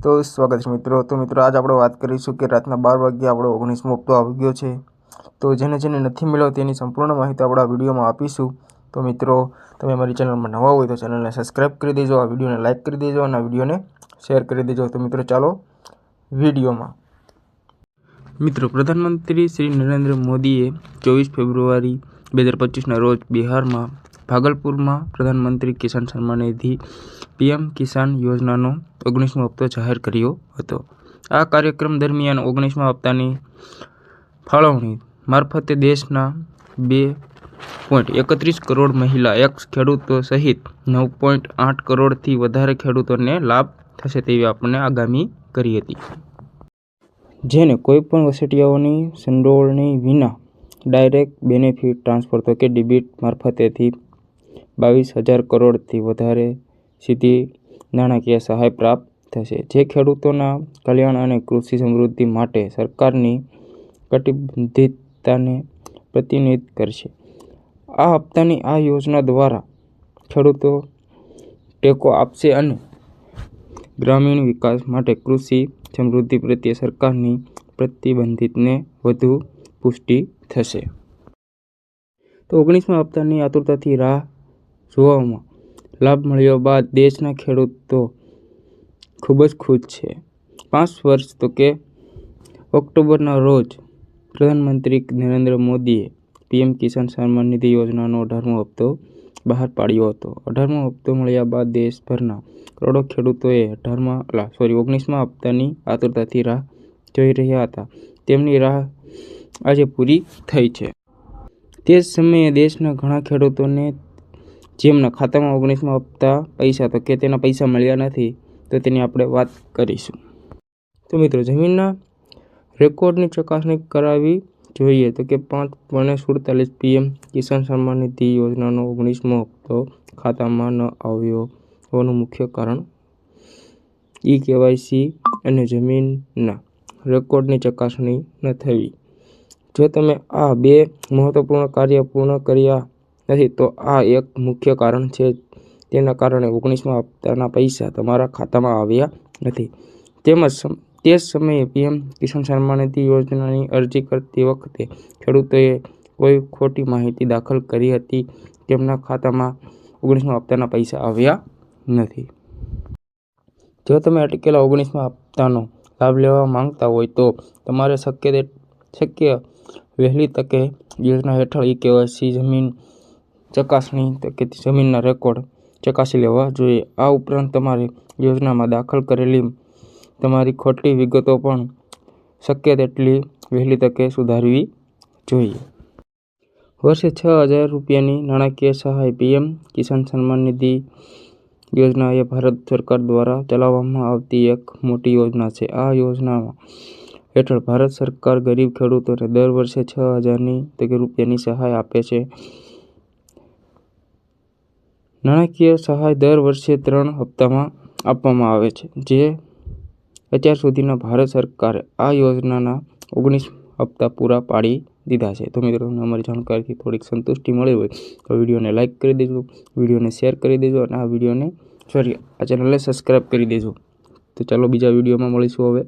તો સ્વાગત છે મિત્રો। તો મિત્રો આજ આપણે વાત કરીશું કે રાતના 12 વાગ્યે આપણો 19મો હપ્તો આવી ગયો છે। તો જેને નથી મળ્યો તેની સંપૂર્ણ માહિતી આપણે આ વિડીયોમાં આપીશું। તો મિત્રો તમે અમારી ચેનલમાં નવા હોય તો ચેનલને સબસ્ક્રાઇબ કરી દેજો, આ વિડીયોને લાઇક કરી દેજો અને આ વિડીયોને શેર કરી દેજો। તો મિત્રો ચાલો વિડીયોમાં। મિત્રો પ્રધાનમંત્રી શ્રી નરેન્દ્ર મોદીએ 24 ફેબ્રુઆરી 2025ના રોજ બિહારમાં ભાગલપુરમાં પ્રધાનમંત્રી કિસાન સન્માન નિધિ પીએમ કિસાન યોજનાનો 19મો હપ્તો જાહેર કર્યો હતો। આ કાર્યક્રમ દરમિયાન 19મા હપ્તાની ફાળવણી મારફતે દેશના 2.31 કરોડ મહિલા એક્સ ખેડૂતો સહિત 9.8 કરોડથી વધારે ખેડૂતોને લાભ થશે તેવી આપણને આગાહી કરી હતી, જેને કોઈપણ વચેટિયાઓની સંડોવણી વિના ડાયરેક્ટ બેનિફિટ ટ્રાન્સફર તો કે ડીબીટી મારફતેથી 22,000 કરોડથી વધારે સીધી નાણાકીય સહાય પ્રાપ્ત થશે, જે ખેડૂતોના કલ્યાણ અને કૃષિ સમૃદ્ધિ માટે સરકારની કટિબદ્ધતાને પ્રતિનિધિત્વ કરશે। આ હપ્તાની આ યોજના દ્વારા ખેડૂતો ટેકો આપશે અને ગ્રામીણ વિકાસ માટે કૃષિ સમૃદ્ધિ પ્રત્યે સરકારની પ્રતિબદ્ધતાને વધુ પુષ્ટિ થશે। તો 19મા હપ્તાની આતુરતાથી રાહ જોવામાં લાભ મળ્યા બાદ દેશના ખેડૂતો ખૂબ જ ખુશ છે। 5 વર્ષ તો કે ઓક્ટોબરના રોજ પ્રધાનમંત્રી નરેન્દ્ર મોદીએ પીએમ કિસાન સન્માન નિધિ યોજનાનો 18મો હપ્તો બહાર પાડ્યો હતો। 18મો હપ્તો મળ્યા બાદ દેશભરના કરોડો ખેડૂતોએ 19મા હપ્તાની આતુરતાથી રાહ જોઈ રહ્યા હતા। તેમની રાહ આજે પૂરી થઈ છે। તે જ સમયે દેશના ઘણા ખેડૂતોને જેમના ખાતામાં 19મા હપ્તા પૈસા તો કે તેના પૈસા મળ્યા નથી, તો તેની આપણે વાત કરીશું। તો મિત્રો જમીનના રેકોર્ડની ચકાસણી કરાવવી જોઈએ તો કે 5.47 પીએમ કિસાન સન્માન નિધિ યોજનાનો 19મો હપ્તો ખાતામાં ન આવ્યો હોવાનું મુખ્ય કારણ કેવાયસી અને જમીનના રેકોર્ડની ચકાસણી ન થવી। જો તમે આ બે મહત્વપૂર્ણ કાર્ય પૂર્ણ કર્યા નથી તો આ એક મુખ્ય કારણ છે, તેના કારણે 19મા હપ્તાના પૈસા તમારા ખાતામાં આવ્યા નથી। તેમજ તે જ સમયે પીએમ કિસાન સન્માન નિધિ યોજનાની અરજી કરતી વખતે ખેડૂતોએ કોઈ ખોટી માહિતી દાખલ કરી હતી, તેમના ખાતામાં 19મા હપ્તાના પૈસા આવ્યા નથી। જો તમે અટકેલા 19મા હપ્તાનો લાભ લેવા માંગતા હોય તો તમારે શક્ય વહેલી તકે યોજના હેઠળ કેવાયસી જમીન ચકાસણી તો કે જમીનના રેકોર્ડ ચકાસી લેવા જોઈએ। આ ઉપરાંત તમારે યોજનામાં દાખલ કરેલી તમારી ખોટી વિગતો પણ શક્ય તેટલી વહેલી તકે સુધારવી જોઈએ। વર્ષે 6,000 રૂપિયાની નાણાકીય સહાય પીએમ કિસાન સન્માન નિધિ યોજના એ ભારત સરકાર દ્વારા ચલાવવામાં આવતી એક મોટી યોજના છે। આ યોજના હેઠળ ભારત સરકાર ગરીબ ખેડૂતોને દર વર્ષે 6,000 રૂપિયાની સહાય આપે છે। નાણાકીય સહાય દર વર્ષે 3 હપ્તામાં આપવામાં આવે છે, જે અત્યાર સુધીમાં ભારત સરકારે આ યોજનાના 19 હપ્તા પૂરા પાડી દીધા છે। તો મિત્રો તમને અમારી જાણકારીથી થોડીક સંતુષ્ટિ મળી હોય તો વિડીયોને લાઇક કરી દેજો, વિડીયોને શેર કરી દેજો અને આ ચેનલને સબસ્ક્રાઇબ કરી દેજો। તો ચાલો બીજા વિડીયોમાં મળીશું હવે।